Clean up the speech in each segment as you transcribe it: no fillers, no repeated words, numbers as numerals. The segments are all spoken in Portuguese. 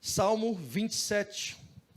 Salmo 27,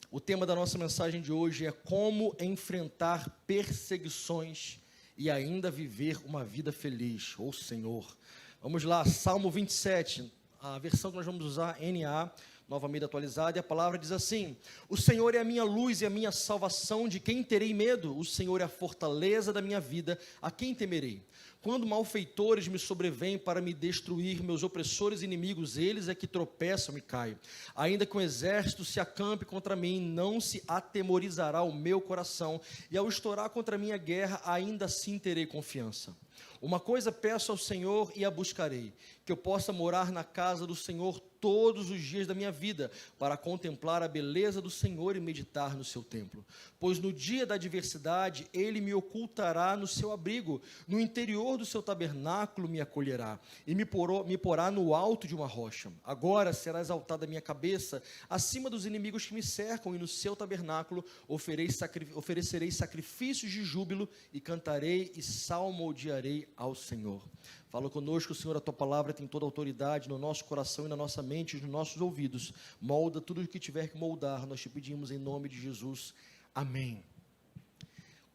o tema da nossa mensagem de hoje é como enfrentar perseguições e ainda viver uma vida feliz, ô Senhor. Vamos lá, Salmo 27, a versão que nós vamos usar, NA, Nova Almeida Atualizada, e a palavra diz assim: o Senhor é a minha luz e a minha salvação, de quem terei medo? O Senhor é a fortaleza da minha vida, a quem temerei? Quando malfeitores me sobrevêm para me destruir, meus opressores e inimigos, eles é que tropeçam e caem. Ainda que um exército se acampe contra mim, não se atemorizará o meu coração, e ao estourar contra mim a guerra, ainda assim terei confiança. Uma coisa peço ao Senhor e a buscarei, que eu possa morar na casa do Senhor todos os dias da minha vida, para contemplar a beleza do Senhor e meditar no seu templo. Pois no dia da adversidade, Ele me ocultará no seu abrigo, no interior do seu tabernáculo me acolherá, e me porá no alto de uma rocha. Agora será exaltada a minha cabeça, acima dos inimigos que me cercam, e no seu tabernáculo oferecerei sacrifícios de júbilo, e cantarei e salmodiarei ao Senhor. Fala conosco, Senhor, a Tua palavra tem toda a autoridade no nosso coração e na nossa mente e nos nossos ouvidos. Molda tudo o que tiver que moldar, nós te pedimos em nome de Jesus. Amém.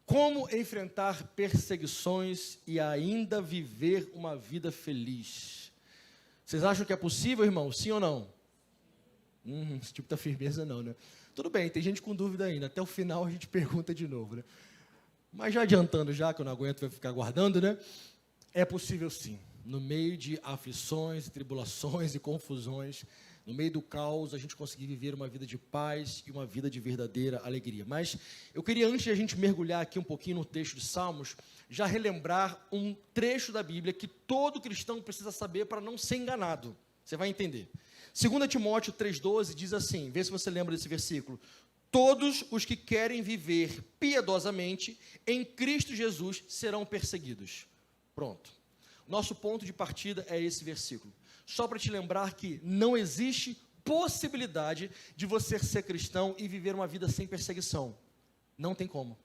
Como enfrentar perseguições e ainda viver uma vida feliz? Vocês acham que é possível, irmão? Sim ou não? Esse tipo de firmeza não, né? Tudo bem, tem gente com dúvida ainda. Até o final a gente pergunta de novo, né? Mas já adiantando já, que eu não aguento, vai ficar guardando, né? É possível sim, no meio de aflições, tribulações e confusões, no meio do caos, a gente conseguir viver uma vida de paz e uma vida de verdadeira alegria. Mas eu queria, antes de a gente mergulhar aqui um pouquinho no texto de Salmos, já relembrar um trecho da Bíblia que todo cristão precisa saber para não ser enganado. Você vai entender. 2 Timóteo 3,12 diz assim, vê se você lembra desse versículo: todos os que querem viver piedosamente em Cristo Jesus serão perseguidos. Pronto. Nosso ponto de partida é esse versículo. Só para te lembrar que não existe possibilidade de você ser cristão e viver uma vida sem perseguição. Não tem como.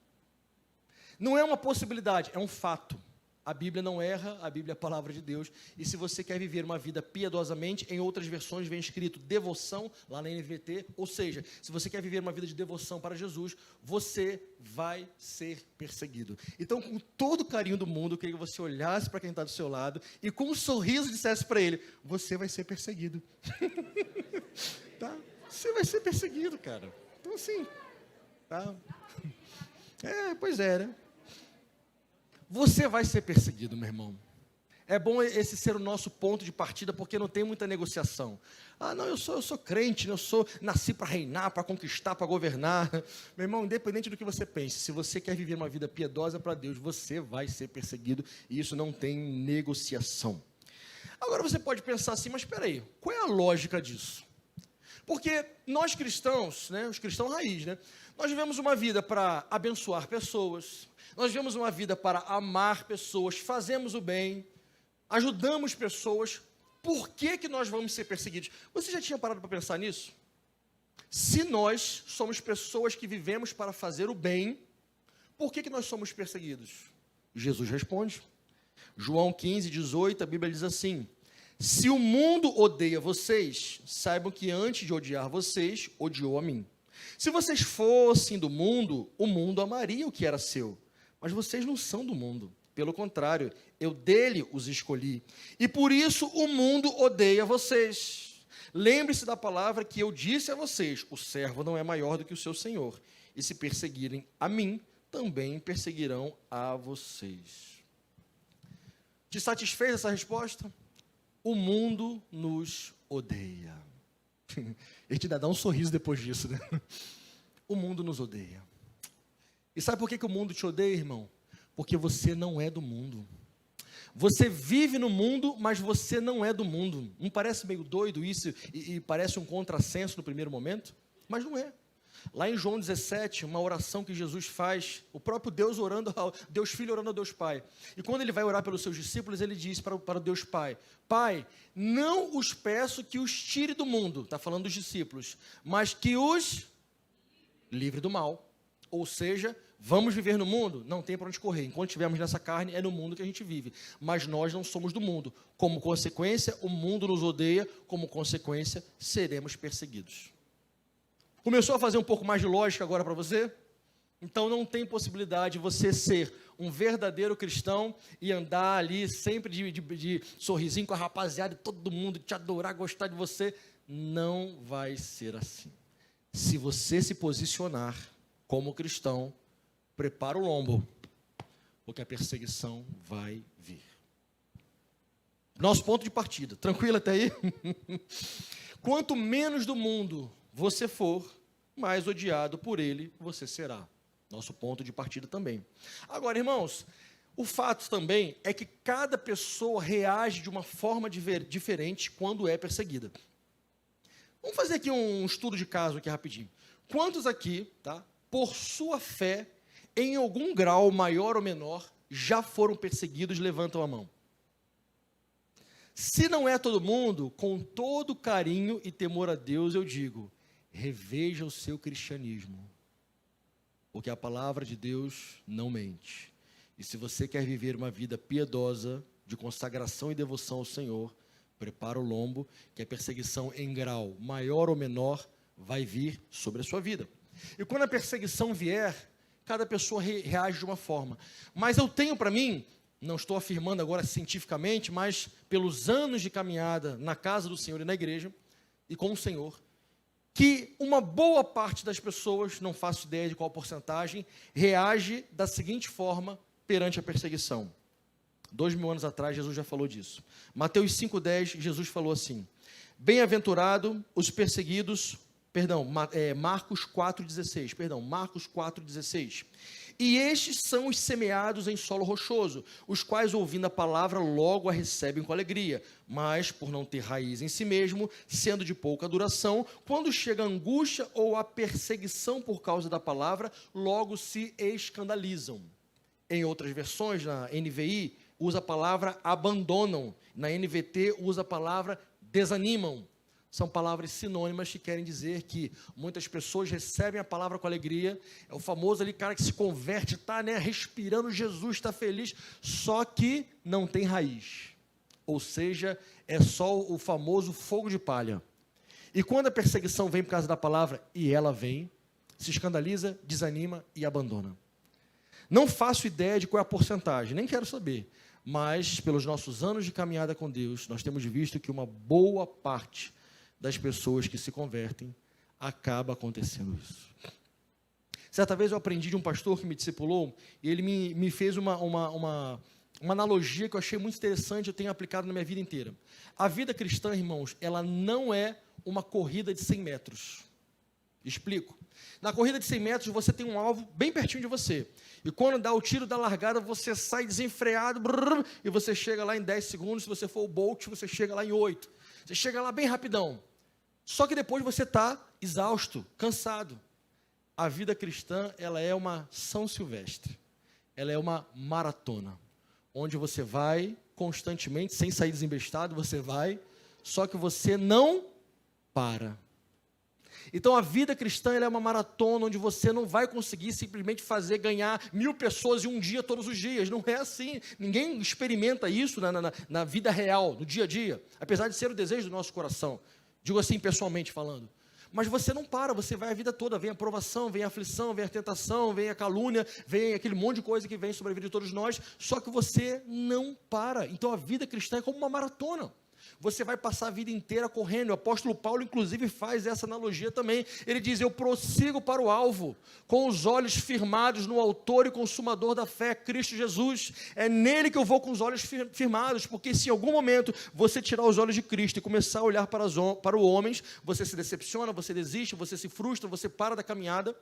Não é uma possibilidade, é um fato. A Bíblia não erra, a Bíblia é a palavra de Deus. E se você quer viver uma vida piedosamente, em outras versões vem escrito devoção, lá na NVT. Ou seja, se você quer viver uma vida de devoção para Jesus, você vai ser perseguido. Então, com todo o carinho do mundo, eu queria que você olhasse para quem está do seu lado e com um sorriso dissesse para ele: você vai ser perseguido. Tá? Você vai ser perseguido, cara. Então, assim, tá? Pois é, né? Você vai ser perseguido, meu irmão. É bom esse ser o nosso ponto de partida, porque não tem muita negociação. Ah, não, eu sou crente, nasci para reinar, para conquistar, para governar. Meu irmão, independente do que você pense, se você quer viver uma vida piedosa para Deus, você vai ser perseguido, e isso não tem negociação. Agora você pode pensar assim, mas espera aí, qual é a lógica disso? Porque nós cristãos, né, os cristãos raiz, né, nós vivemos uma vida para abençoar pessoas, nós vivemos uma vida para amar pessoas, fazemos o bem, ajudamos pessoas. Por que nós vamos ser perseguidos? Você já tinha parado para pensar nisso? Se nós somos pessoas que vivemos para fazer o bem, por que nós somos perseguidos? Jesus responde. João 15:18, a Bíblia diz assim: se o mundo odeia vocês, saibam que antes de odiar vocês, odiou a mim. Se vocês fossem do mundo, o mundo amaria o que era seu. Mas vocês não são do mundo. Pelo contrário, eu dele os escolhi. E por isso o mundo odeia vocês. Lembre-se da palavra que eu disse a vocês: o servo não é maior do que o seu senhor. E se perseguirem a mim, também perseguirão a vocês. Te satisfez essa resposta? O mundo nos odeia. Ele te dá um sorriso depois disso, né? O mundo nos odeia. E sabe por que o mundo te odeia, irmão? Porque você não é do mundo. Você vive no mundo, mas você não é do mundo. Não parece meio doido isso e parece um contrassenso no primeiro momento? Mas não é. Lá em João 17, uma oração que Jesus faz, o próprio Deus orando, Deus Filho orando a Deus Pai. E quando ele vai orar pelos seus discípulos, ele diz para o Deus Pai: Pai, não os peço que os tire do mundo, está falando dos discípulos, mas que os livre do mal. Ou seja, vamos viver no mundo? Não tem para onde correr. Enquanto estivermos nessa carne, é no mundo que a gente vive. Mas nós não somos do mundo. Como consequência, o mundo nos odeia. Como consequência, seremos perseguidos. Começou a fazer um pouco mais de lógica agora para você? Então não tem possibilidade de você ser um verdadeiro cristão e andar ali sempre de sorrisinho com a rapaziada e todo mundo te adorar, gostar de você. Não vai ser assim. Se você se posicionar como cristão, prepara o lombo, porque a perseguição vai vir. Nosso ponto de partida, tranquilo até aí? Quanto menos do mundo você for, mais odiado por ele você será. Nosso ponto de partida também. Agora, irmãos, o fato também é que cada pessoa reage de uma forma diferente quando é perseguida. Vamos fazer aqui um estudo de caso aqui rapidinho. Quantos aqui, tá, por sua fé, em algum grau, maior ou menor, já foram perseguidos? Levantam a mão. Se não é todo mundo, com todo carinho e temor a Deus, eu digo, reveja o seu cristianismo. Porque a palavra de Deus não mente. E se você quer viver uma vida piedosa, de consagração e devoção ao Senhor, prepara o lombo, que a perseguição em grau maior ou menor vai vir sobre a sua vida. E quando a perseguição vier, cada pessoa reage de uma forma. Mas eu tenho para mim, não estou afirmando agora cientificamente, mas pelos anos de caminhada na casa do Senhor e na igreja, e com o Senhor, que uma boa parte das pessoas, não faço ideia de qual porcentagem, reage da seguinte forma perante a perseguição. 2000 anos atrás, Jesus já falou disso. Mateus 5,10, Jesus falou assim, bem-aventurado os perseguidos, Marcos 4,16, e estes são os semeados em solo rochoso, os quais, ouvindo a palavra, logo a recebem com alegria, mas, por não ter raiz em si mesmo, sendo de pouca duração, quando chega a angústia ou a perseguição por causa da palavra, logo se escandalizam. Em outras versões, na NVI, usa a palavra abandonam, na NVT usa a palavra desanimam. São palavras sinônimas que querem dizer que muitas pessoas recebem a palavra com alegria, é o famoso ali cara que se converte, está, né, respirando Jesus, está feliz, só que não tem raiz, ou seja, é só o famoso fogo de palha. E quando a perseguição vem por causa da palavra, e ela vem, se escandaliza, desanima e abandona. Não faço ideia de qual é a porcentagem, nem quero saber, mas pelos nossos anos de caminhada com Deus, nós temos visto que uma boa parte das pessoas que se convertem, acaba acontecendo isso. Certa vez eu aprendi de um pastor que me discipulou, e ele me fez uma analogia que eu achei muito interessante, eu tenho aplicado na minha vida inteira. A vida cristã, irmãos, ela não é uma corrida de 100 metros. Explico. Na corrida de 100 metros, você tem um alvo bem pertinho de você. E quando dá o tiro da largada, você sai desenfreado, e você chega lá em 10 segundos. Se você for o Bolt, você chega lá em 8. Você chega lá bem rapidão. Só que depois você está exausto, cansado. A vida cristã, ela é uma São Silvestre. Ela é uma maratona. Onde você vai constantemente, sem sair desembestado, você vai, só que você não para. Então a vida cristã, ela é uma maratona onde você não vai conseguir simplesmente ganhar 1000 pessoas em um dia, todos os dias. Não é assim. Ninguém experimenta isso na vida real, no dia a dia. Apesar de ser o desejo do nosso coração. Digo assim, pessoalmente falando. Mas você não para, você vai a vida toda. Vem a provação, vem a aflição, vem a tentação, vem a calúnia, vem aquele monte de coisa que vem sobre a vida de todos nós. Só que você não para. Então a vida cristã é como uma maratona. Você vai passar a vida inteira correndo. O apóstolo Paulo, inclusive, faz essa analogia também. Ele diz, eu prossigo para o alvo, com os olhos firmados no autor e consumador da fé, Cristo Jesus. É nele que eu vou com os olhos firmados, porque se em algum momento você tirar os olhos de Cristo e começar a olhar para os homens, você se decepciona, você desiste, você se frustra, você para da caminhada.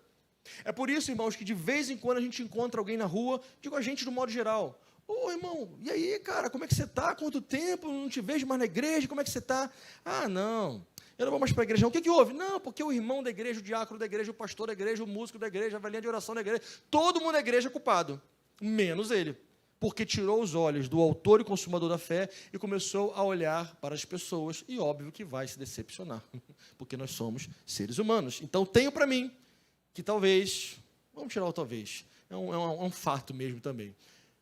É por isso, irmãos, que de vez em quando a gente encontra alguém na rua, digo a gente do modo geral, ô irmão, e aí cara, como é que você está? Quanto tempo? Não te vejo mais na igreja, como é que você está? Ah não, eu não vou mais para a igreja não. O que houve? Não, porque o irmão da igreja, o diácono da igreja, o pastor da igreja, o músico da igreja, a velhinha de oração da igreja, todo mundo da igreja é culpado, menos ele, porque tirou os olhos do autor e consumador da fé e começou a olhar para as pessoas, e óbvio que vai se decepcionar, porque nós somos seres humanos. Então tenho para mim que talvez, vamos tirar o talvez, é um fato mesmo também,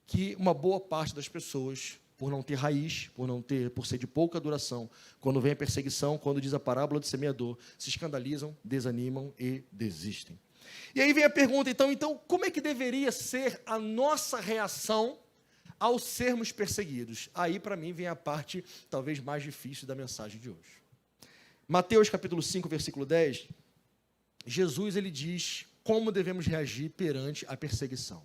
que uma boa parte das pessoas por não ter raiz, por ser de pouca duração. Quando vem a perseguição, quando diz a parábola do semeador, se escandalizam, desanimam e desistem. E aí vem a pergunta, então, como é que deveria ser a nossa reação ao sermos perseguidos? Aí, para mim, vem a parte talvez mais difícil da mensagem de hoje. Mateus capítulo 5, versículo 10, Jesus ele diz como devemos reagir perante a perseguição.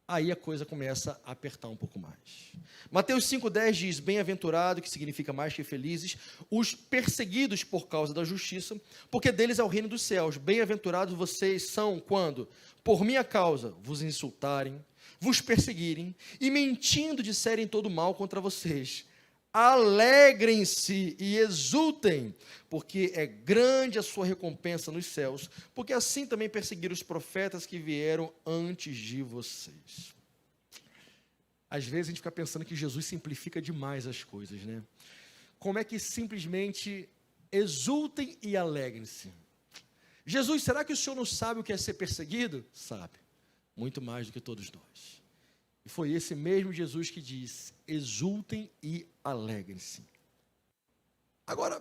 Aí a coisa começa a apertar um pouco mais. Mateus 5,10 diz, bem-aventurado, que significa mais que felizes, os perseguidos por causa da justiça, porque deles é o reino dos céus. Bem-aventurados vocês são quando, por minha causa, vos insultarem, vos perseguirem, e mentindo disserem todo mal contra vocês. Alegrem-se e exultem, porque é grande a sua recompensa nos céus, porque assim também perseguiram os profetas que vieram antes de vocês. Às vezes a gente fica pensando que Jesus simplifica demais as coisas, né? Como é que simplesmente exultem e alegrem-se? Jesus, será que o Senhor não sabe o que é ser perseguido? Sabe, muito mais do que todos nós. E foi esse mesmo Jesus que diz, exultem e alegrem-se. Agora,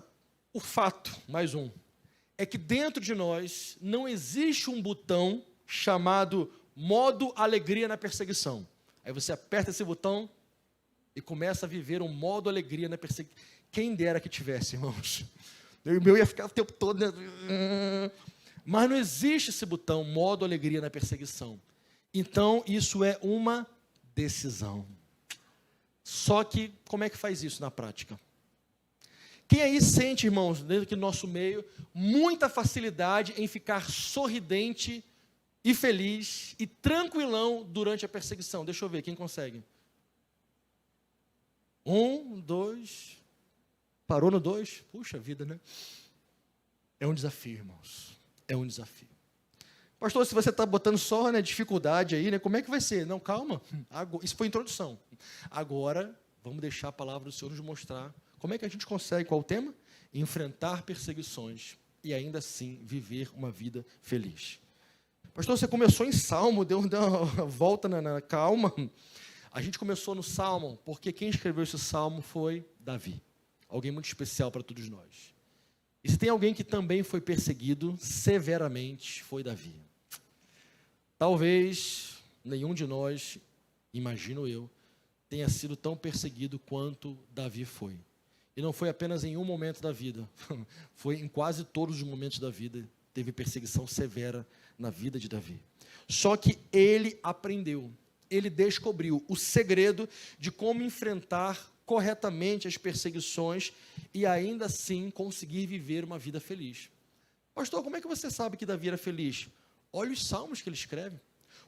o fato, mais um, é que dentro de nós não existe um botão chamado modo alegria na perseguição. Aí você aperta esse botão e começa a viver um modo alegria na perseguição. Quem dera que tivesse, irmãos. O meu ia ficar o tempo todo, né? Mas não existe esse botão, modo alegria na perseguição. Então, isso é uma decisão. Só que, como é que faz isso na prática? Quem aí sente, irmãos, dentro aqui do nosso meio, muita facilidade em ficar sorridente e feliz e tranquilão durante a perseguição? Deixa eu ver, quem consegue? 1, 2, parou no 2? Puxa vida, né? É um desafio, irmãos, é um desafio. Pastor, se você está botando só dificuldade aí, como é que vai ser? Não, calma, isso foi introdução. Agora, vamos deixar a palavra do Senhor nos mostrar como é que a gente consegue, qual o tema? Enfrentar perseguições e ainda assim viver uma vida feliz. Pastor, você começou em Salmo, deu uma volta na calma. A gente começou no Salmo, porque quem escreveu esse Salmo foi Davi. Alguém muito especial para todos nós. E se tem alguém que também foi perseguido severamente, foi Davi. Talvez nenhum de nós, imagino eu, tenha sido tão perseguido quanto Davi foi. E não foi apenas em um momento da vida, foi em quase todos os momentos da vida, teve perseguição severa na vida de Davi. Só que ele aprendeu, ele descobriu o segredo de como enfrentar corretamente as perseguições e ainda assim conseguir viver uma vida feliz. Pastor, como é que você sabe que Davi era feliz? Olha os salmos que ele escreve.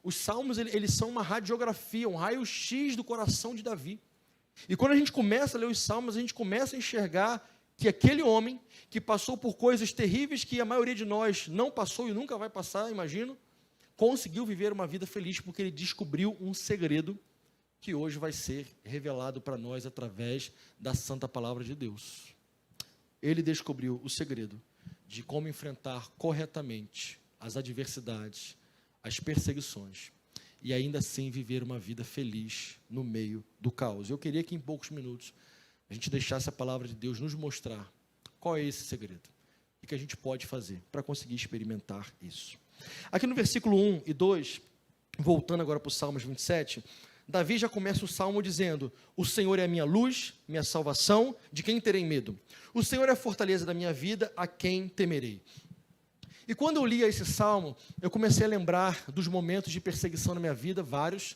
Os salmos, eles são uma radiografia, um raio-x do coração de Davi. E quando a gente começa a ler os salmos, a gente começa a enxergar que aquele homem que passou por coisas terríveis que a maioria de nós não passou e nunca vai passar, imagino, conseguiu viver uma vida feliz porque ele descobriu um segredo que hoje vai ser revelado para nós através da santa palavra de Deus. Ele descobriu o segredo de como enfrentar corretamente as adversidades, as perseguições, e ainda assim viver uma vida feliz no meio do caos. Eu queria que em poucos minutos a gente deixasse a palavra de Deus nos mostrar qual é esse segredo, o que a gente pode fazer para conseguir experimentar isso. Aqui no versículo 1 e 2, voltando agora para o Salmos 27, Davi já começa o Salmo dizendo, o Senhor é a minha luz, minha salvação, de quem terei medo? O Senhor é a fortaleza da minha vida, a quem temerei? E quando eu lia esse Salmo, eu comecei a lembrar dos momentos de perseguição na minha vida, vários,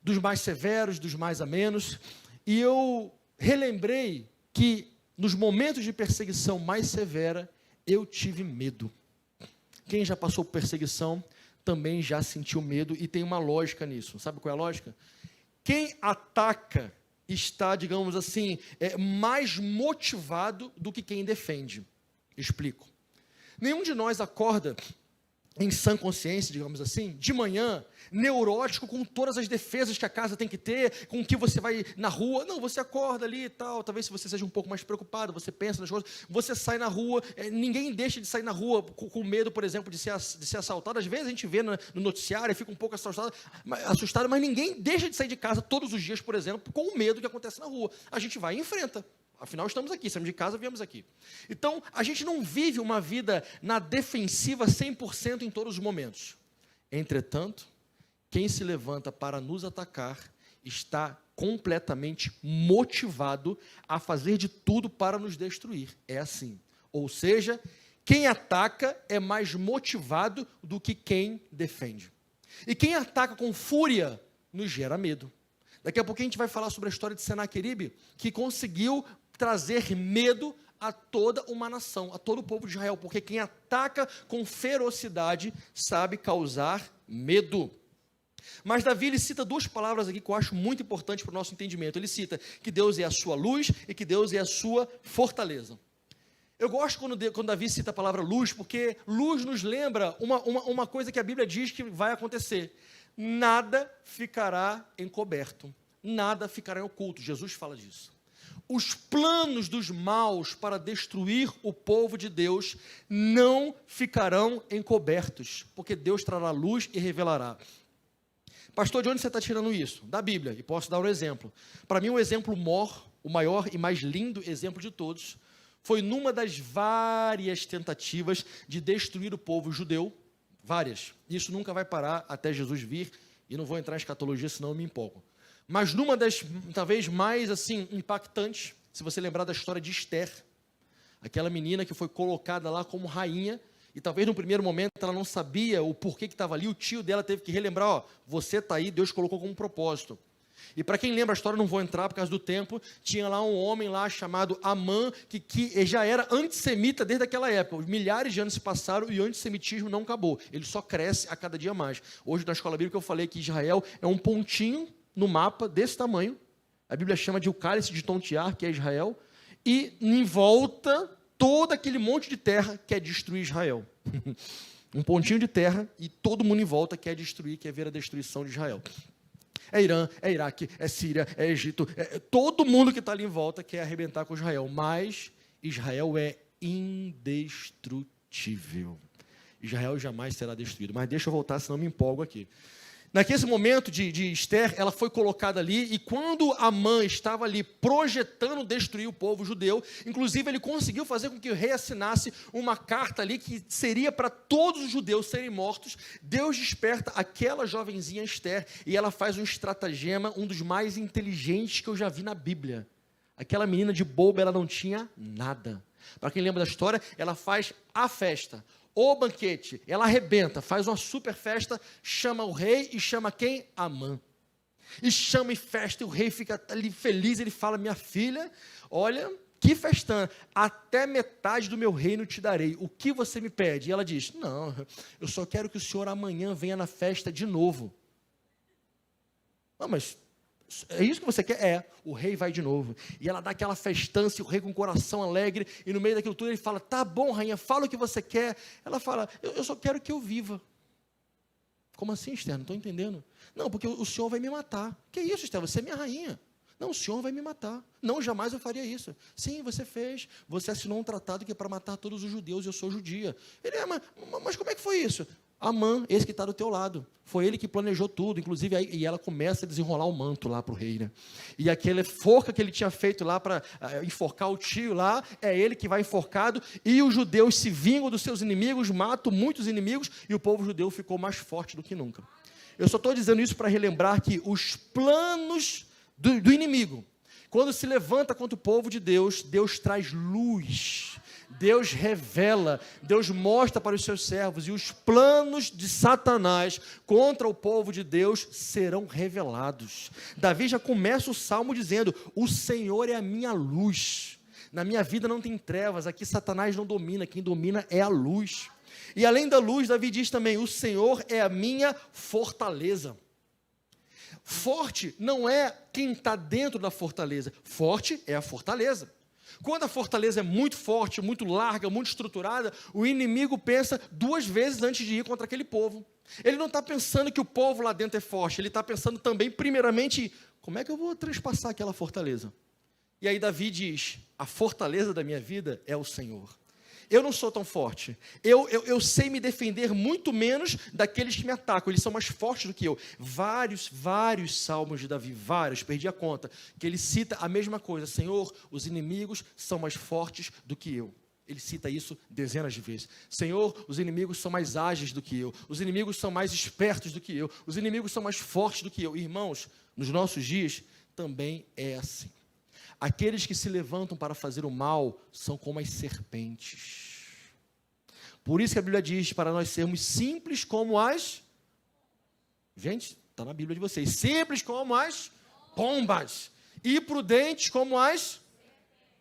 dos mais severos, dos mais amenos, e eu relembrei que nos momentos de perseguição mais severa, eu tive medo. Quem já passou por perseguição também já sentiu medo, e tem uma lógica nisso. Sabe qual é a lógica? Quem ataca está, digamos assim, mais motivado do que quem defende. Explico. Nenhum de nós acorda em sã consciência, digamos assim, de manhã, neurótico, com todas as defesas que a casa tem que ter, com o que você vai na rua. Não, você acorda ali e tal, talvez se você seja um pouco mais preocupado, você pensa nas coisas, você sai na rua, ninguém deixa de sair na rua com medo, por exemplo, de ser assaltado. Às vezes a gente vê no noticiário e fica um pouco assustado, mas ninguém deixa de sair de casa todos os dias, por exemplo, com o medo que acontece na rua. A gente vai e enfrenta. Afinal, estamos aqui, saímos de casa, viemos aqui. Então, a gente não vive uma vida na defensiva 100% em todos os momentos. Entretanto, quem se levanta para nos atacar está completamente motivado a fazer de tudo para nos destruir. É assim. Ou seja, quem ataca é mais motivado do que quem defende. E quem ataca com fúria nos gera medo. Daqui a pouco a gente vai falar sobre a história de Senaqueribe, que conseguiu trazer medo a toda uma nação, a todo o povo de Israel, porque quem ataca com ferocidade sabe causar medo. Mas Davi, ele cita duas palavras aqui que eu acho muito importante para o nosso entendimento. Ele cita que Deus é a sua luz e que Deus é a sua fortaleza. Eu gosto quando Davi cita a palavra luz, porque luz nos lembra uma coisa que a Bíblia diz que vai acontecer. Nada ficará encoberto, nada ficará oculto. Jesus fala disso. Os planos dos maus para destruir o povo de Deus não ficarão encobertos, porque Deus trará luz e revelará. Pastor, de onde você está tirando isso? Da Bíblia, e posso dar um exemplo. Para mim, o exemplo o maior e mais lindo exemplo de todos, foi numa das várias tentativas de destruir o povo judeu, várias. Isso nunca vai parar até Jesus vir, e não vou entrar em escatologia, senão eu me empolgo. Mas numa das, talvez mais assim, impactantes, se você lembrar da história de Esther, aquela menina que foi colocada lá como rainha, e talvez no primeiro momento ela não sabia o porquê que estava ali, o tio dela teve que relembrar, ó, você está aí, Deus colocou como propósito. E para quem lembra a história, não vou entrar por causa do tempo, tinha lá um homem lá chamado Amã, que já era antissemita desde aquela época. Milhares de anos se passaram e o antissemitismo não acabou, ele só cresce a cada dia mais. Hoje na escola bíblica eu falei que Israel é um pontinho no mapa desse tamanho, a Bíblia chama de o cálice de tontear, que é Israel, e em volta todo aquele monte de terra quer destruir Israel. Um pontinho de terra e todo mundo em volta quer destruir, quer ver a destruição de Israel. É Irã, é Iraque, é Síria, é Egito, todo mundo que está ali em volta quer arrebentar com Israel, mas Israel é indestrutível. Israel jamais será destruído, mas deixa eu voltar, senão me empolgo aqui. Naquele momento de Esther, ela foi colocada ali, e quando Amã estava ali projetando destruir o povo judeu, inclusive ele conseguiu fazer com que o rei assinasse uma carta ali, que seria para todos os judeus serem mortos. Deus desperta aquela jovenzinha Esther, e ela faz um estratagema, um dos mais inteligentes que eu já vi na Bíblia. Aquela menina de boba, ela não tinha nada. Para quem lembra da história, ela faz a festa, o banquete, ela arrebenta, faz uma super festa, chama o rei e chama quem? Amã. E chama e festa, e o rei fica ali feliz, ele fala, minha filha, olha, que festão, até metade do meu reino te darei, o que você me pede? E ela diz, não, eu só quero que o senhor amanhã venha na festa de novo. Não, mas é isso que você quer? É. O rei vai de novo. E ela dá aquela festança, e o rei com o coração alegre, e no meio daquilo tudo ele fala, tá bom, rainha, fala o que você quer. Ela fala, eu só quero que eu viva. Como assim, Esther? Não estou entendendo. Não, porque o senhor vai me matar. Que isso, Esther? Você é minha rainha. Não, o senhor vai me matar. Não, jamais eu faria isso. Sim, você fez. Você assinou um tratado que é para matar todos os judeus, e eu sou judia. Ele mas como é que foi isso? Amã, esse que está do teu lado, foi ele que planejou tudo, inclusive, e ela começa a desenrolar o manto lá para o rei, né? E aquela forca que ele tinha feito lá para enforcar o tio lá, é ele que vai enforcado, e os judeus se vingam dos seus inimigos, matam muitos inimigos, e o povo judeu ficou mais forte do que nunca. Eu só estou dizendo isso para relembrar que os planos do inimigo, quando se levanta contra o povo de Deus, Deus traz luz, Deus revela, Deus mostra para os seus servos, e os planos de Satanás contra o povo de Deus serão revelados. Davi já começa o salmo dizendo, o Senhor é a minha luz, na minha vida não tem trevas, aqui Satanás não domina, quem domina é a luz. E além da luz, Davi diz também, o Senhor é a minha fortaleza. Forte não é quem está dentro da fortaleza, forte é a fortaleza. Quando a fortaleza é muito forte, muito larga, muito estruturada, o inimigo pensa 2 vezes antes de ir contra aquele povo. Ele não está pensando que o povo lá dentro é forte, ele está pensando também, primeiramente, como é que eu vou transpassar aquela fortaleza? E aí Davi diz, a fortaleza da minha vida é o Senhor. Eu não sou tão forte, eu sei me defender muito menos daqueles que me atacam, eles são mais fortes do que eu. Vários salmos de Davi, perdi a conta, que ele cita a mesma coisa, Senhor, os inimigos são mais fortes do que eu. Ele cita isso dezenas de vezes. Senhor, os inimigos são mais ágeis do que eu, os inimigos são mais espertos do que eu, os inimigos são mais fortes do que eu. Irmãos, nos nossos dias também é assim. Aqueles que se levantam para fazer o mal são como as serpentes. Por isso que a Bíblia diz para nós sermos simples como as... Gente, está na Bíblia de vocês. Simples como as pombas. E prudentes como as...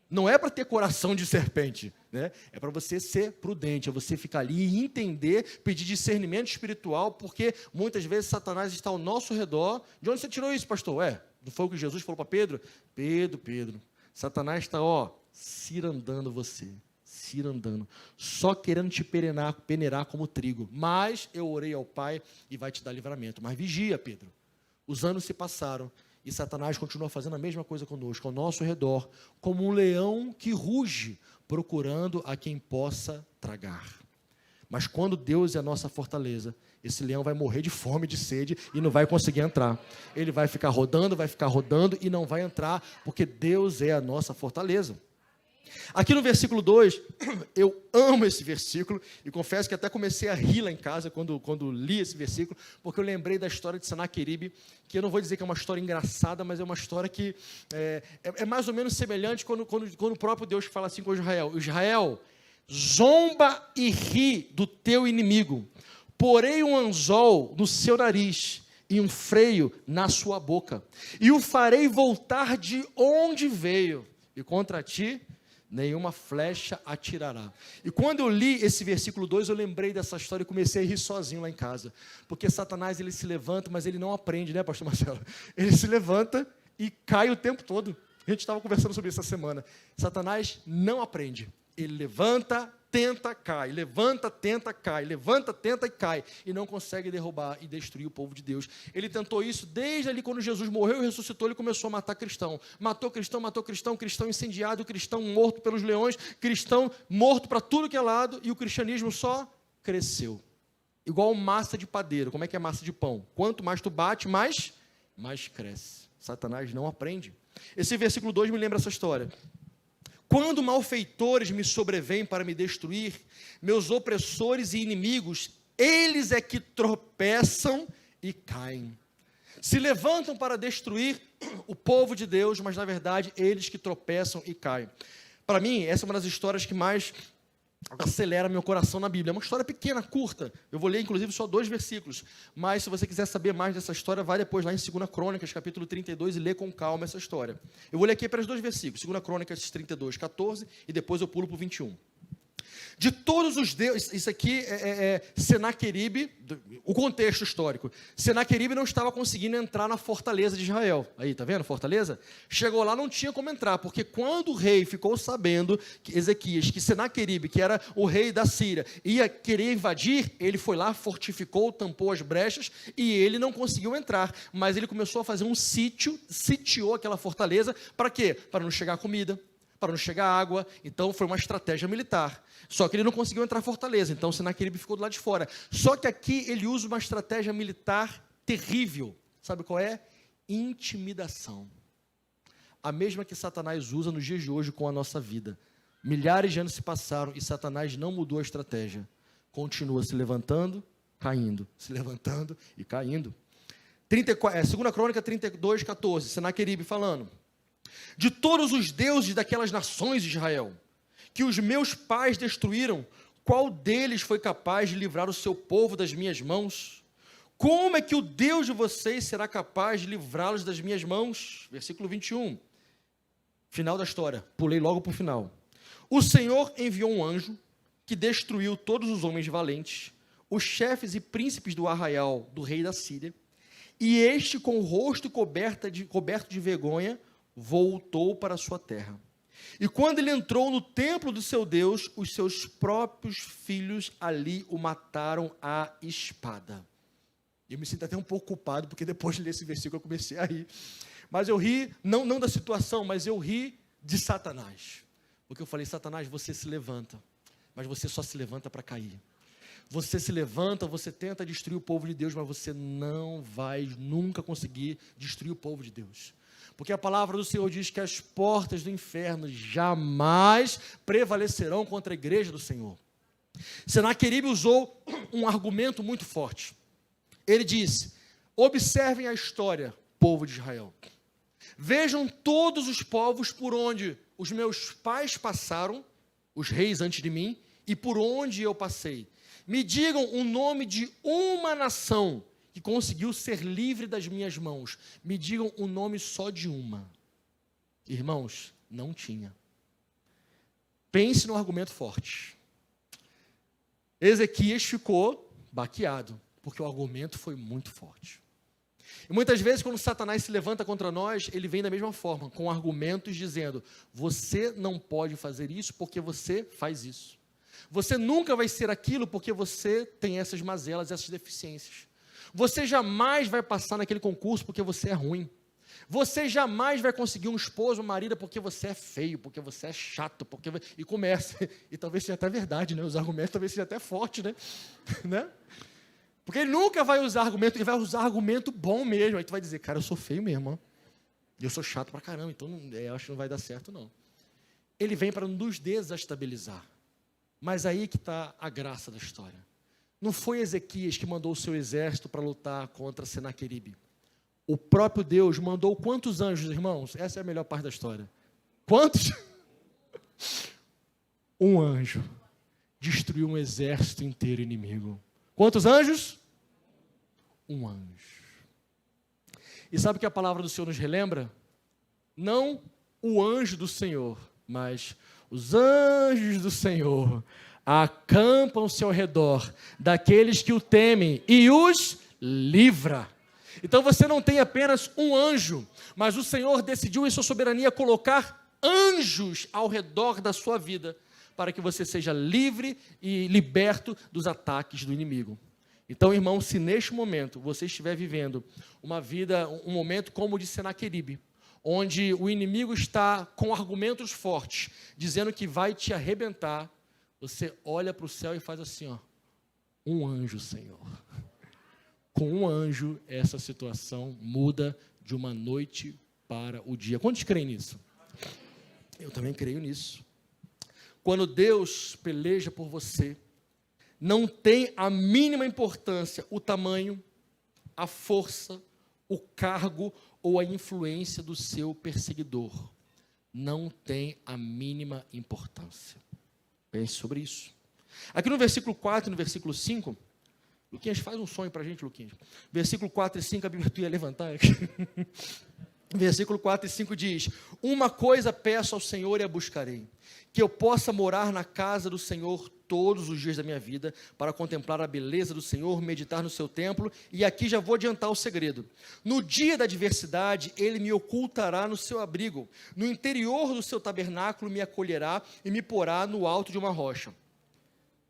Não é para ter coração de serpente, né? É para você ser prudente, é você ficar ali e entender, pedir discernimento espiritual, porque muitas vezes Satanás está ao nosso redor. De onde você tirou isso, pastor? Não foi o que Jesus falou para Pedro? Pedro, Satanás está, cirandando você, só querendo te peneirar como trigo. Mas eu orei ao Pai e vai te dar livramento. Mas vigia, Pedro. Os anos se passaram e Satanás continua fazendo a mesma coisa conosco, ao nosso redor, como um leão que ruge, procurando a quem possa tragar. Mas quando Deus é a nossa fortaleza, esse leão vai morrer de fome, de sede e não vai conseguir entrar. Ele vai ficar rodando e não vai entrar, porque Deus é a nossa fortaleza. Aqui no versículo 2, eu amo esse versículo e confesso que até comecei a rir lá em casa quando li esse versículo, porque eu lembrei da história de Senaqueribe, que eu não vou dizer que é uma história engraçada, mas é uma história que é mais ou menos semelhante quando o próprio Deus fala assim com Israel: Israel, zomba e ri do teu inimigo, porei um anzol no seu nariz e um freio na sua boca, e o farei voltar de onde veio, e contra ti nenhuma flecha atirará. E quando eu li esse versículo 2, eu lembrei dessa história e comecei a rir sozinho lá em casa, porque Satanás, ele se levanta, mas ele não aprende, né, pastor Marcelo? Ele se levanta e cai o tempo todo. A gente estava conversando sobre isso essa semana. Satanás não aprende. Ele levanta, tenta, cai, levanta, tenta, cai, levanta, tenta e cai, e não consegue derrubar e destruir o povo de Deus. Ele tentou isso desde ali quando Jesus morreu e ressuscitou, ele começou a matar cristão, cristão incendiado, cristão morto pelos leões, cristão morto para tudo que é lado, e o cristianismo só cresceu, igual massa de padeiro. Como é que é massa de pão? Quanto mais tu bate, mais cresce. Satanás não aprende. Esse versículo 2 me lembra essa história. Quando malfeitores me sobrevêm para me destruir, meus opressores e inimigos, eles é que tropeçam e caem. Se levantam para destruir o povo de Deus, mas na verdade, eles que tropeçam e caem. Para mim, essa é uma das histórias que mais acelera meu coração na Bíblia. É uma história pequena, curta. Eu vou ler, inclusive, só 2 versículos. Mas, se você quiser saber mais dessa história, vai depois lá em 2 Crônicas, capítulo 32, e lê com calma essa história. Eu vou ler aqui apenas 2 versículos. 2 Crônicas 32, 14, e depois eu pulo para o 21. De todos os deuses, isso aqui é Senaqueribe, o contexto histórico. Senaqueribe não estava conseguindo entrar na fortaleza de Israel. Aí, tá vendo? Fortaleza? Chegou lá, não tinha como entrar, porque quando o rei ficou sabendo, Ezequias, que Senaqueribe, que era o rei da Síria, ia querer invadir, ele foi lá, fortificou, tampou as brechas, e ele não conseguiu entrar. Mas ele começou a fazer um sítio, sitiou aquela fortaleza, para quê? Para não chegar comida, para não chegar água. Então foi uma estratégia militar. Só que ele não conseguiu entrar na fortaleza, então Senaqueribe ficou do lado de fora. Só que aqui ele usa uma estratégia militar terrível. Sabe qual é? Intimidação. A mesma que Satanás usa nos dias de hoje com a nossa vida. Milhares de anos se passaram e Satanás não mudou a estratégia. Continua se levantando, caindo, se levantando e caindo. 2 Crônica 32, 14, Senaqueribe falando: de todos os deuses daquelas nações de Israel, que os meus pais destruíram, qual deles foi capaz de livrar o seu povo das minhas mãos? Como é que o Deus de vocês será capaz de livrá-los das minhas mãos? Versículo 21, final da história, pulei logo para o final. O Senhor enviou um anjo, que destruiu todos os homens valentes, os chefes e príncipes do arraial do rei da Síria, e este, com o rosto coberto de vergonha, voltou para a sua terra. E quando ele entrou no templo do seu Deus, os seus próprios filhos ali o mataram à espada. Eu me sinto até um pouco culpado, porque depois de ler esse versículo eu comecei a rir. Mas eu ri, não da situação, mas eu ri de Satanás. Porque eu falei, Satanás, você se levanta, mas você só se levanta para cair. Você se levanta, você tenta destruir o povo de Deus, mas você não vai nunca conseguir destruir o povo de Deus. Porque a palavra do Senhor diz que as portas do inferno jamais prevalecerão contra a igreja do Senhor. Senaqueribe usou um argumento muito forte. Ele disse, observem a história, povo de Israel. Vejam todos os povos por onde os meus pais passaram, os reis antes de mim, e por onde eu passei. Me digam o nome de uma nação que conseguiu ser livre das minhas mãos. Me digam o nome só de uma. Irmãos, não tinha. Pense no argumento forte. Ezequias ficou baqueado, porque o argumento foi muito forte. E muitas vezes, quando Satanás se levanta contra nós, ele vem da mesma forma, com argumentos dizendo, você não pode fazer isso porque você faz isso. Você nunca vai ser aquilo porque você tem essas mazelas, essas deficiências. Você jamais vai passar naquele concurso porque você é ruim. Você jamais vai conseguir um esposo, uma marido porque você é feio, porque você é chato, porque... E começa. E talvez seja até verdade, né? Os argumentos talvez sejam até fortes, né? Porque ele nunca vai usar argumento, ele vai usar argumento bom mesmo. Aí tu vai dizer, cara, eu sou feio mesmo, ó. Eu sou chato pra caramba, então eu acho que não vai dar certo, não. Ele vem para nos desestabilizar. Mas aí que está a graça da história. Não foi Ezequias que mandou o seu exército para lutar contra Senaqueribe. O próprio Deus mandou quantos anjos, irmãos? Essa é a melhor parte da história. Quantos? Um anjo destruiu um exército inteiro inimigo. Quantos anjos? Um anjo. E sabe o que a palavra do Senhor nos relembra? Não o anjo do Senhor, mas os anjos do Senhor acampam-se ao redor daqueles que o temem e os livra. Então você não tem apenas um anjo, mas o Senhor decidiu em sua soberania colocar anjos ao redor da sua vida, para que você seja livre e liberto dos ataques do inimigo. Então, irmão, se neste momento você estiver vivendo uma vida, um momento como o de Senaqueribe, onde o inimigo está com argumentos fortes, dizendo que vai te arrebentar, você olha para o céu e faz assim, ó, um anjo, Senhor. Com um anjo, essa situação muda de uma noite para o dia. Quantos creem nisso? Eu também creio nisso. Quando Deus peleja por você, não tem a mínima importância o tamanho, a força, o cargo ou a influência do seu perseguidor. Não tem a mínima importância. Pense sobre isso. Aqui no versículo 4 e no versículo 5, Luquinhas, faz um sonho para a gente, Luquinhas. Versículo 4 e 5, a Bíblia tu ia levantar aqui. Versículo 4 e 5 diz, uma coisa peço ao Senhor e a buscarei, que eu possa morar na casa do Senhor todos os dias da minha vida, para contemplar a beleza do Senhor, meditar no seu templo, e aqui já vou adiantar o segredo. No dia da adversidade, ele me ocultará no seu abrigo, no interior do seu tabernáculo me acolherá e me porá no alto de uma rocha.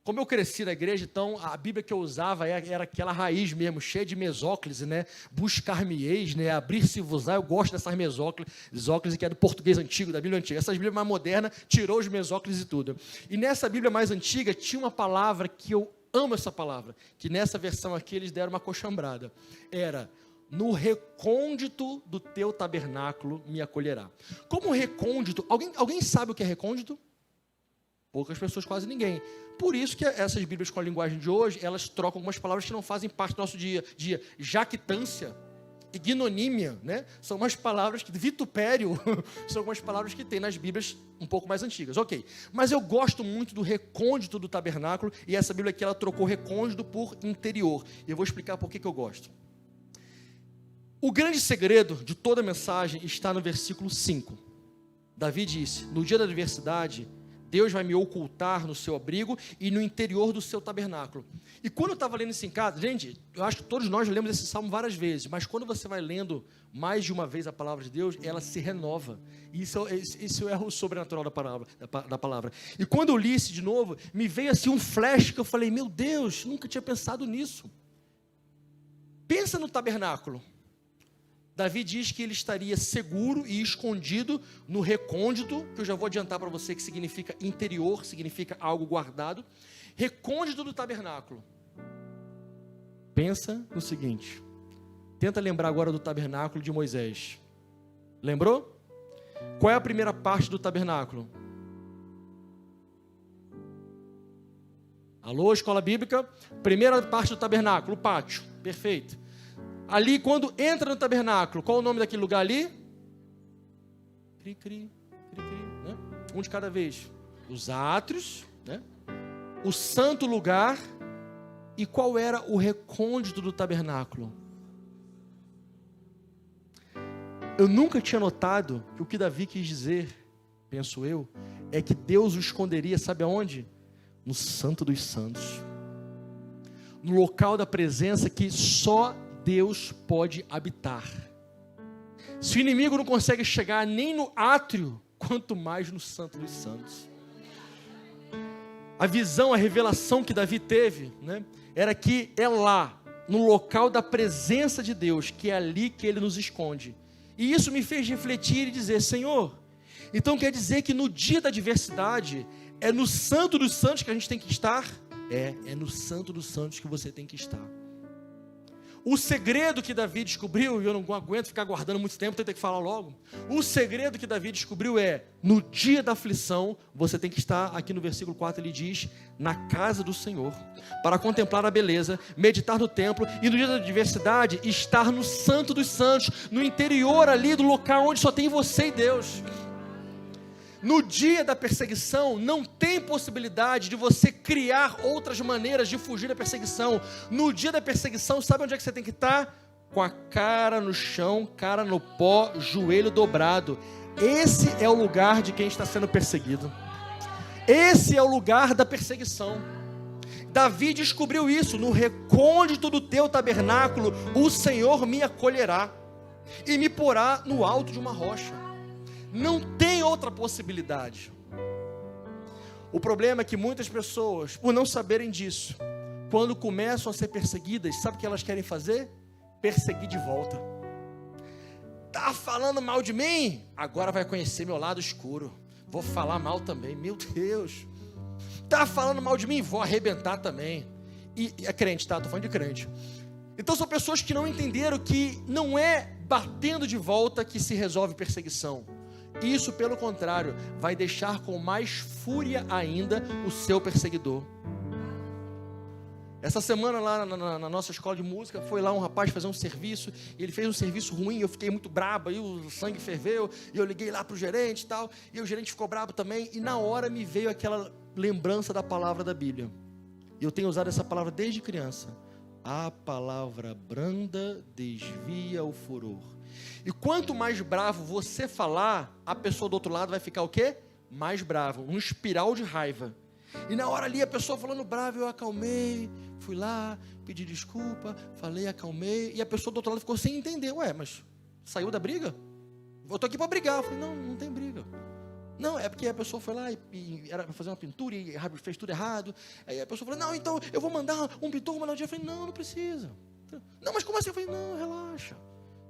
Como eu cresci na igreja, então, a Bíblia que eu usava era aquela raiz mesmo, cheia de mesóclise, né? Buscar-me-eis, né? Abrir-se-vos-á. Eu gosto dessas mesóclise que é do português antigo, da Bíblia antiga. Essas Bíblias mais modernas tirou os mesóclise e tudo. E nessa Bíblia mais antiga tinha uma palavra que eu amo essa palavra, que nessa versão aqui eles deram uma coxambrada. Era, no recôndito do teu tabernáculo me acolherá. Como recôndito, alguém sabe o que é recôndito? Poucas pessoas, quase ninguém. Por isso que essas Bíblias com a linguagem de hoje, elas trocam algumas palavras que não fazem parte do nosso dia. Jactância, ignomínia, né? São umas palavras que, vitupério, são algumas palavras que tem nas Bíblias um pouco mais antigas. Ok, mas eu gosto muito do recôndito do tabernáculo, e essa Bíblia aqui, ela trocou recôndito por interior. E eu vou explicar por que eu gosto. O grande segredo de toda a mensagem está no versículo 5. Davi disse, no dia da adversidade, Deus vai me ocultar no seu abrigo e no interior do seu tabernáculo. E quando eu estava lendo isso em casa, gente, eu acho que todos nós lemos esse salmo várias vezes, mas quando você vai lendo mais de uma vez a palavra de Deus, ela se renova. Isso é o sobrenatural da palavra. E quando eu li isso de novo, me veio assim um flash que eu falei, meu Deus, nunca tinha pensado nisso. Pensa no tabernáculo. Davi diz que ele estaria seguro e escondido no recôndito, que eu já vou adiantar para você que significa interior, significa algo guardado. Recôndito do tabernáculo. Pensa no seguinte, tenta lembrar agora do tabernáculo de Moisés. Lembrou? Qual é a primeira parte do tabernáculo? Alô, escola bíblica? Primeira parte do tabernáculo, o pátio, perfeito. Ali, quando entra no tabernáculo, qual é o nome daquele lugar ali? Cri, né? Um de cada vez. Os átrios, né? O santo lugar. E qual era o recôndito do tabernáculo? Eu nunca tinha notado que o que Davi quis dizer, penso eu, é que Deus o esconderia, sabe aonde? No santo dos santos. No local da presença que só Deus pode habitar. Se o inimigo não consegue chegar nem no átrio, quanto mais no santo dos santos. A visão, a revelação que Davi teve, né, era que é lá, no local da presença de Deus, que é ali que ele nos esconde. E isso me fez refletir e dizer, Senhor, então quer dizer que no dia da adversidade, é no santo dos santos que a gente tem que estar? É no santo dos santos que você tem que estar. O segredo que Davi descobriu, e eu não aguento ficar guardando muito tempo, tenho que falar logo. O segredo que Davi descobriu é, no dia da aflição, você tem que estar, aqui no versículo 4 ele diz, na casa do Senhor, para contemplar a beleza, meditar no templo, e no dia da adversidade, estar no santo dos santos, no interior ali do local onde só tem você e Deus. No dia da perseguição, não tem possibilidade de você criar outras maneiras de fugir da perseguição. No dia da perseguição, sabe onde é que você tem que estar? Com a cara no chão, cara no pó, joelho dobrado. Esse é o lugar de quem está sendo perseguido. Esse é o lugar da perseguição. Davi descobriu isso. No recôndito do teu tabernáculo, o Senhor me acolherá e me porá no alto de uma rocha. Não tem outra possibilidade. O problema é que muitas pessoas, por não saberem disso, quando começam a ser perseguidas, sabe o que elas querem fazer? Perseguir de volta. Tá falando mal de mim? Agora vai conhecer meu lado escuro. Vou falar mal também. Meu Deus. Tá falando mal de mim? Vou arrebentar também. E é crente, tá? Tô falando de crente. Então são pessoas que não entenderam que não é batendo de volta que se resolve perseguição. Isso, pelo contrário, vai deixar com mais fúria ainda o seu perseguidor. Essa semana lá na nossa escola de música, foi lá um rapaz fazer um serviço, e ele fez um serviço ruim, eu fiquei muito brabo, aí o sangue ferveu, e eu liguei lá para o gerente e tal, e o gerente ficou brabo também, e na hora me veio aquela lembrança da palavra da Bíblia. E eu tenho usado essa palavra desde criança. A palavra branda desvia o furor. E quanto mais bravo você falar, a pessoa do outro lado vai ficar o quê? Mais bravo, um espiral de raiva. E na hora ali a pessoa falando bravo, eu acalmei, fui lá, pedi desculpa, falei, acalmei. E a pessoa do outro lado ficou sem entender. Ué, mas saiu da briga? Eu estou aqui para brigar. Eu falei, não tem briga. Não, é porque a pessoa foi lá e era para fazer uma pintura e fez tudo errado. Aí a pessoa falou, não, então eu vou mandar um pintor mandar um dia. Eu falei, não precisa. Não, mas como assim? Eu falei, não, relaxa.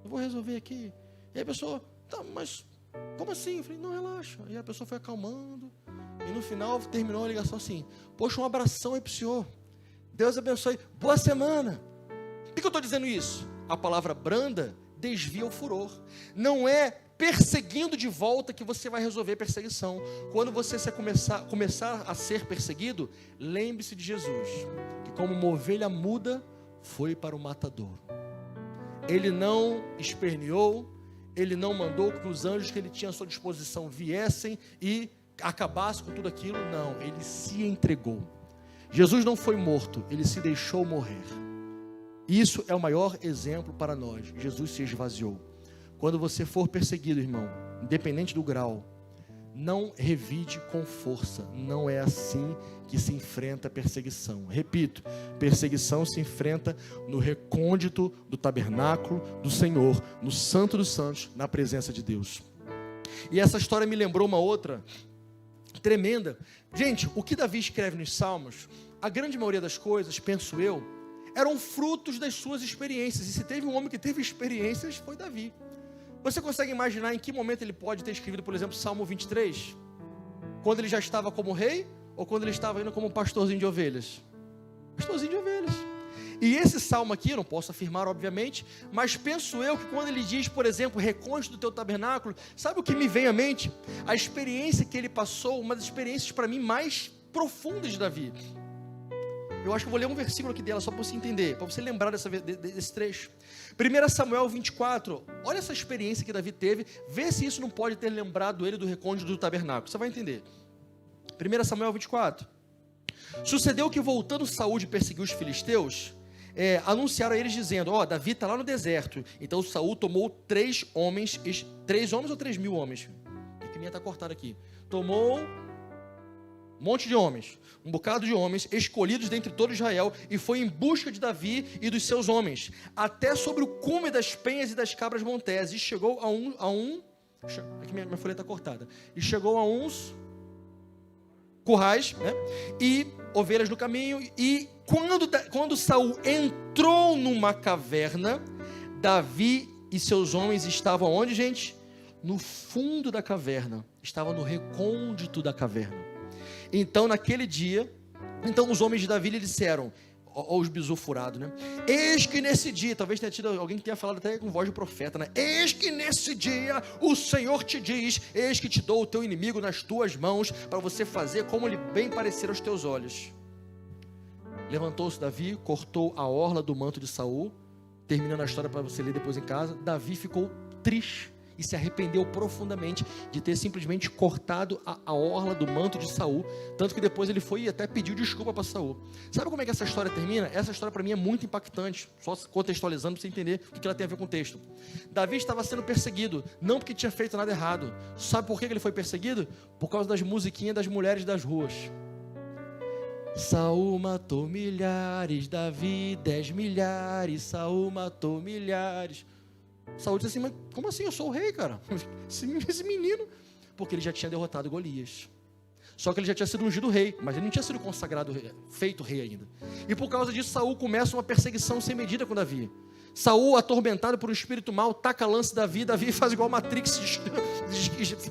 Eu vou resolver aqui. E aí a pessoa, tá, mas como assim? Eu falei, não, relaxa. E a pessoa foi acalmando. E no final terminou a ligação assim, poxa, um abração aí pro senhor. Deus abençoe. Boa semana. Por que eu estou dizendo isso? A palavra branda desvia o furor. Não é perseguindo de volta que você vai resolver a perseguição. Quando você começar a ser perseguido, lembre-se de Jesus, que como uma ovelha muda, foi para o matador. Ele não esperneou, ele não mandou que os anjos que ele tinha à sua disposição viessem e acabassem com tudo aquilo. Não, ele se entregou. Jesus não foi morto, ele se deixou morrer. Isso é o maior exemplo para nós. Jesus se esvaziou. Quando você for perseguido, irmão, independente do grau, não revide com força. Não é assim que se enfrenta a perseguição. Repito, perseguição se enfrenta no recôndito do tabernáculo do Senhor, no Santo dos Santos, na presença de Deus. E essa história me lembrou uma outra tremenda. Gente, o que Davi escreve nos Salmos, a grande maioria das coisas, penso eu, eram frutos das suas experiências. E se teve um homem que teve experiências, foi Davi. Você consegue imaginar em que momento ele pode ter escrevido, por exemplo, Salmo 23? Quando ele já estava como rei? Ou quando ele estava indo como pastorzinho de ovelhas? Pastorzinho de ovelhas. E esse salmo aqui, eu não posso afirmar, obviamente, mas penso eu que quando ele diz, por exemplo, recôndito do teu tabernáculo, sabe o que me vem à mente? A experiência que ele passou, uma das experiências para mim mais profundas de Davi. Eu acho que eu vou ler um versículo aqui dela, só para você entender, para você lembrar desse trecho. 1 Samuel 24, olha essa experiência que Davi teve, vê se isso não pode ter lembrado ele do recôndito do tabernáculo, você vai entender. 1 Samuel 24. Sucedeu que voltando Saúl de perseguir os filisteus, anunciaram a eles dizendo, Davi está lá no deserto. Então Saúl tomou 3 homens ou 3 mil homens? A minha está cortada aqui. Tomou um monte de homens, um bocado de homens, escolhidos dentre todo Israel, e foi em busca de Davi e dos seus homens, até sobre o cume das penhas e das cabras montés, e chegou aqui minha folha está cortada, e chegou a uns currais, né, e ovelhas no caminho, e quando Saúl entrou numa caverna, Davi e seus homens estavam onde, gente? No fundo da caverna, estavam no recôndito da caverna. Então naquele dia, os homens de Davi lhe disseram, os bisu furados, né? Eis que nesse dia, talvez tenha tido alguém que tenha falado até com voz de profeta, né? Eis que nesse dia o Senhor te diz, eis que te dou o teu inimigo nas tuas mãos, para você fazer como lhe bem parecer aos teus olhos. Levantou-se Davi, cortou a orla do manto de Saúl, terminando a história para você ler depois em casa. Davi ficou triste e se arrependeu profundamente de ter simplesmente cortado a orla do manto de Saúl, tanto que depois ele foi e até pediu desculpa para Saúl. Sabe como é que essa história termina? Essa história para mim é muito impactante, só contextualizando para você entender o que ela tem a ver com o texto. Davi estava sendo perseguido, não porque tinha feito nada errado. Sabe por que ele foi perseguido? Por causa das musiquinhas das mulheres das ruas. Saúl matou milhares, Davi 10 milhares, Saúl matou milhares. Saúl disse assim, mas como assim? Eu sou o rei, cara. Esse menino. Porque ele já tinha derrotado Golias. Só que ele já tinha sido ungido rei, mas ele não tinha sido consagrado, feito rei ainda. E por causa disso, Saúl começa uma perseguição sem medida com Davi. Saúl, atormentado por um espírito mau, taca a lança de Davi. Davi faz igual Matrix,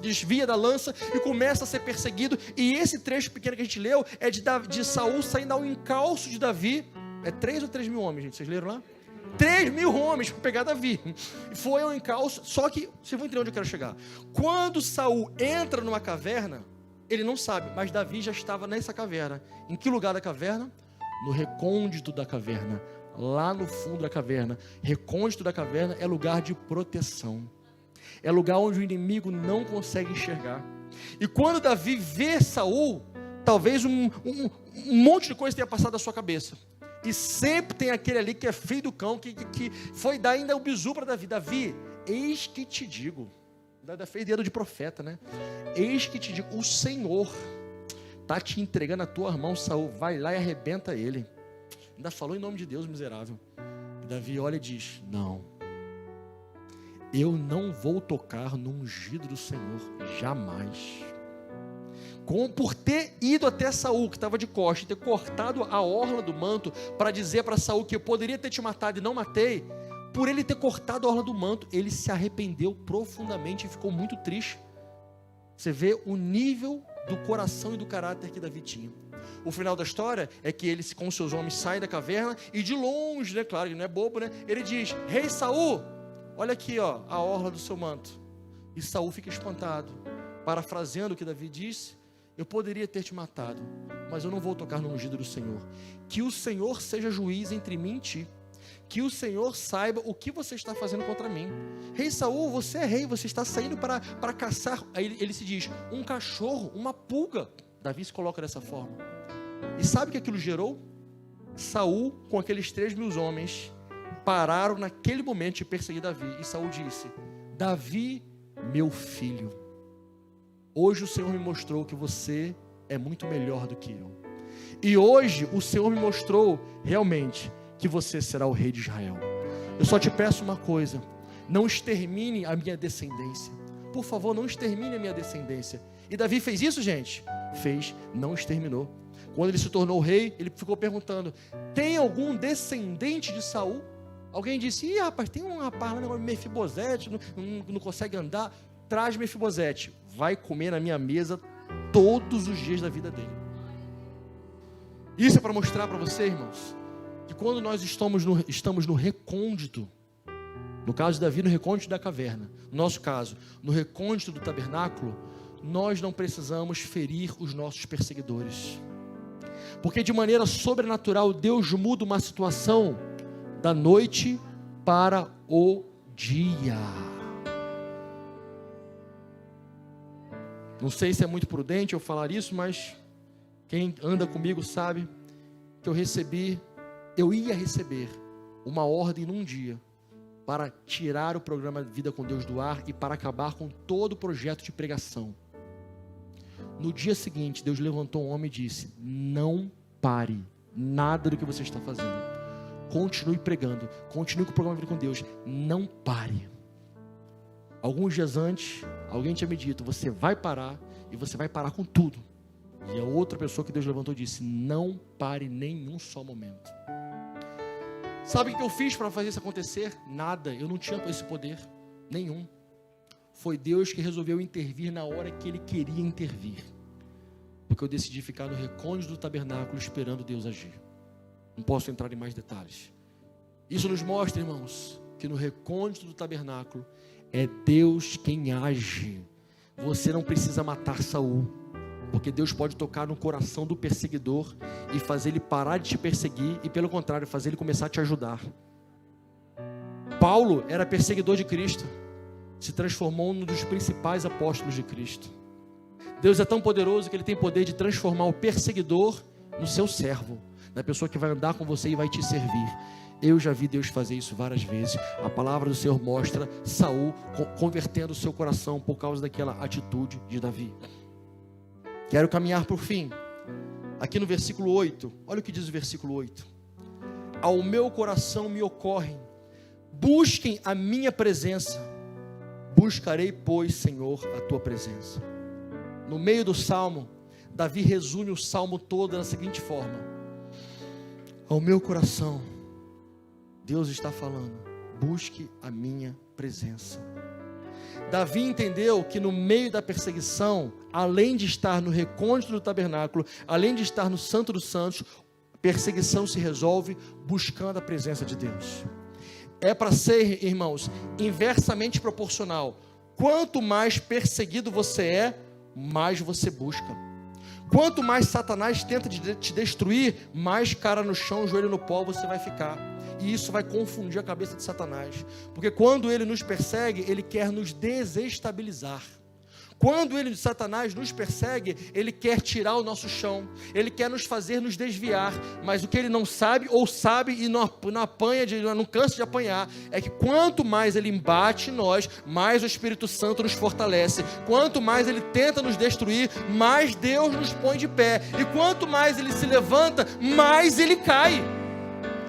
desvia da lança e começa a ser perseguido. E esse trecho pequeno que a gente leu é de Saúl saindo ao encalço de Davi. É 3 ou 3 mil homens, gente? Vocês leram lá? 3 mil homens para pegar Davi. Foi ao encalço, só que, vocês vão entender onde eu quero chegar. Quando Saúl entra numa caverna, ele não sabe, mas Davi já estava nessa caverna. Em que lugar da caverna? No recôndito da caverna. Lá no fundo da caverna. Recôndito da caverna é lugar de proteção. É lugar onde o inimigo não consegue enxergar. E quando Davi vê Saúl, talvez um monte de coisa tenha passado da sua cabeça. E sempre tem aquele ali que é filho do cão, que foi dar ainda o bizu para Davi. Davi, eis que te digo. Fez dedo de profeta, né? Eis que te digo, o Senhor está te entregando a tua mão, Saúl. Vai lá e arrebenta ele. Ainda falou em nome de Deus, miserável. Davi olha e diz, não. Eu não vou tocar no ungido do Senhor, jamais. Por ter ido até Saúl, que estava de costas, e ter cortado a orla do manto, para dizer para Saúl que eu poderia ter te matado e não matei, por ele ter cortado a orla do manto, ele se arrependeu profundamente e ficou muito triste. Você vê o nível do coração e do caráter que Davi tinha. O final da história é que ele, com seus homens, sai da caverna e de longe, né, claro, ele não é bobo, né, ele diz, rei Saúl, olha aqui, ó, a orla do seu manto. E Saúl fica espantado, parafraseando o que Davi disse, eu poderia ter te matado, mas eu não vou tocar no ungido do Senhor. Que o Senhor seja juiz entre mim e ti. Que o Senhor saiba o que você está fazendo contra mim. Rei Saúl, você é rei, você está saindo para caçar. Aí ele se diz, um cachorro, uma pulga. Davi se coloca dessa forma. E sabe o que aquilo gerou? Saúl, com aqueles 3 mil homens, pararam naquele momento de perseguir Davi. E Saúl disse, Davi, meu filho. hoje o Senhor me mostrou que você é muito melhor do que eu. E hoje o Senhor me mostrou realmente que você será o rei de Israel. Eu só te peço uma coisa: não extermine a minha descendência. Por favor, não extermine a minha descendência. E Davi fez isso, gente? Fez, não exterminou. Quando ele se tornou rei, ele ficou perguntando: tem algum descendente de Saul? Alguém disse: ih, rapaz, tem um rapaz lá, Mefibosete, não consegue andar. Traz Mefibosete, vai comer na minha mesa todos os dias da vida dele. Isso é para mostrar para você, irmãos, que quando nós estamos no recôndito, no caso de Davi, no recôndito da caverna, no nosso caso, no recôndito do tabernáculo, nós não precisamos ferir os nossos perseguidores, porque de maneira sobrenatural Deus muda uma situação da noite para o dia. Não sei se é muito prudente eu falar isso, mas quem anda comigo sabe que eu ia receber uma ordem num dia para tirar o programa Vida com Deus do ar e para acabar com todo o projeto de pregação. No dia seguinte, Deus levantou um homem e disse: não pare nada do que você está fazendo, continue pregando, continue com o programa Vida com Deus, não pare. Alguns dias antes, alguém tinha me dito: você vai parar, e você vai parar com tudo. E a outra pessoa que Deus levantou disse: não pare nenhum só momento. Sabe o que eu fiz para fazer isso acontecer? Nada, eu não tinha esse poder nenhum. Foi Deus que resolveu intervir na hora que Ele queria intervir, porque eu decidi ficar no recôndito do tabernáculo esperando Deus agir. Não posso entrar em mais detalhes. Isso nos mostra, irmãos, que no recôndito do tabernáculo é Deus quem age. Você não precisa matar Saul, porque Deus pode tocar no coração do perseguidor e fazer ele parar de te perseguir, e pelo contrário, fazer ele começar a te ajudar. Paulo era perseguidor de Cristo, se transformou num dos principais apóstolos de Cristo. Deus é tão poderoso que Ele tem poder de transformar o perseguidor no seu servo, na pessoa que vai andar com você e vai te servir. Eu já vi Deus fazer isso várias vezes. A palavra do Senhor mostra Saul convertendo o seu coração por causa daquela atitude de Davi. Quero caminhar por fim. Aqui no versículo 8, olha o que diz o versículo 8: ao meu coração me ocorrem, busquem a minha presença, buscarei, pois, Senhor, a tua presença. No meio do salmo, Davi resume o salmo todo da seguinte forma: ao meu coração, Deus está falando, busque a minha presença. Davi entendeu que no meio da perseguição, além de estar no recôndito do tabernáculo, além de estar no Santo dos Santos, perseguição se resolve buscando a presença de Deus. É para ser, irmãos, inversamente proporcional. Quanto mais perseguido você é, mais você busca. Quanto mais Satanás tenta te destruir, mais cara no chão, joelho no pó você vai ficar. E isso vai confundir a cabeça de Satanás, porque quando ele nos persegue, ele quer nos desestabilizar. Quando Satanás nos persegue, ele quer tirar o nosso chão, ele quer nos fazer nos desviar, mas o que ele não sabe, ou sabe e não apanha, não cansa de apanhar, é que quanto mais ele embate em nós, mais o Espírito Santo nos fortalece. Quanto mais ele tenta nos destruir, mais Deus nos põe de pé, e quanto mais ele se levanta, mais ele cai.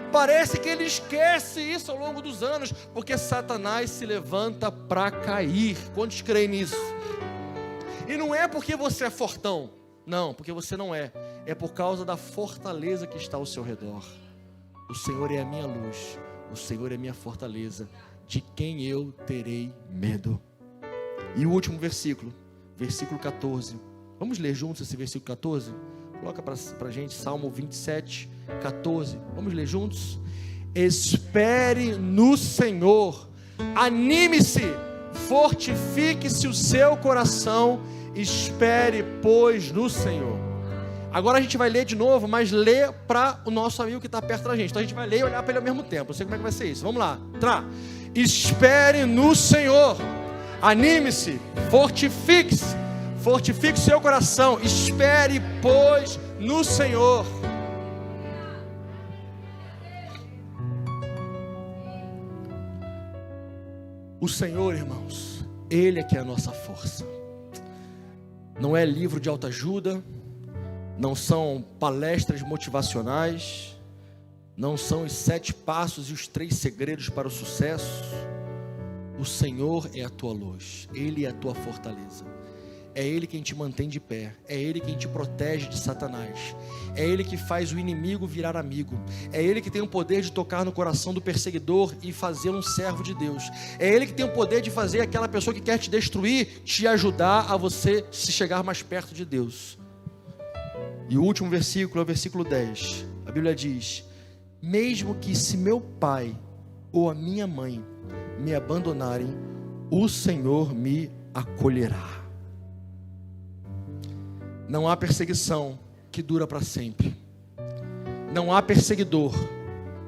Parece que ele esquece isso ao longo dos anos, porque Satanás se levanta para cair. Quantos creem nisso? E não é porque você é fortão, não, porque você não é. É por causa da fortaleza que está ao seu redor. O Senhor é a minha luz, o Senhor é a minha fortaleza, de quem eu terei medo. E o último versículo, versículo 14. Vamos ler juntos esse versículo 14? Coloca para a gente, Salmo 27, 14. Vamos ler juntos? Espere no Senhor, anime-se, fortifique-se o seu coração, espere, pois, no Senhor. Agora a gente vai ler de novo, mas lê para o nosso amigo que está perto da gente. Então a gente vai ler e olhar para ele ao mesmo tempo. Não sei como é que vai ser isso. Vamos lá. Espere no Senhor, anime-se, fortifique-se, fortifique o seu coração, espere, pois, no Senhor. O Senhor, irmãos, Ele é que é a nossa força. Não é livro de autoajuda, não são palestras motivacionais, não são os 7 passos e os 3 segredos para o sucesso. O Senhor é a tua luz, Ele é a tua fortaleza. É Ele quem te mantém de pé, é Ele quem te protege de Satanás, é Ele que faz o inimigo virar amigo, é Ele que tem o poder de tocar no coração do perseguidor e fazê-lo um servo de Deus, é Ele que tem o poder de fazer aquela pessoa que quer te destruir, te ajudar a você se chegar mais perto de Deus. E o último versículo é o versículo 10, a Bíblia diz: mesmo que se meu pai ou a minha mãe me abandonarem, o Senhor me acolherá. Não há perseguição que dura para sempre. Não há perseguidor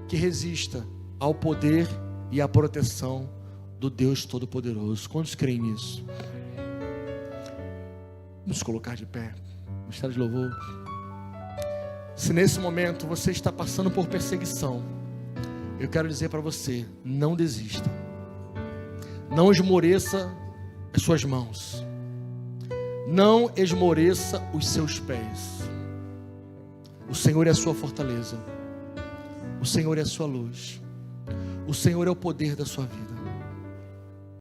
que resista ao poder e à proteção do Deus Todo-Poderoso. Quantos creem nisso? Vamos colocar de pé, no estado de louvor. Se nesse momento você está passando por perseguição, eu quero dizer para você: não desista. Não esmoreça as suas mãos. Não esmoreça os seus pés. O Senhor é a sua fortaleza. O Senhor é a sua luz. O Senhor é o poder da sua vida.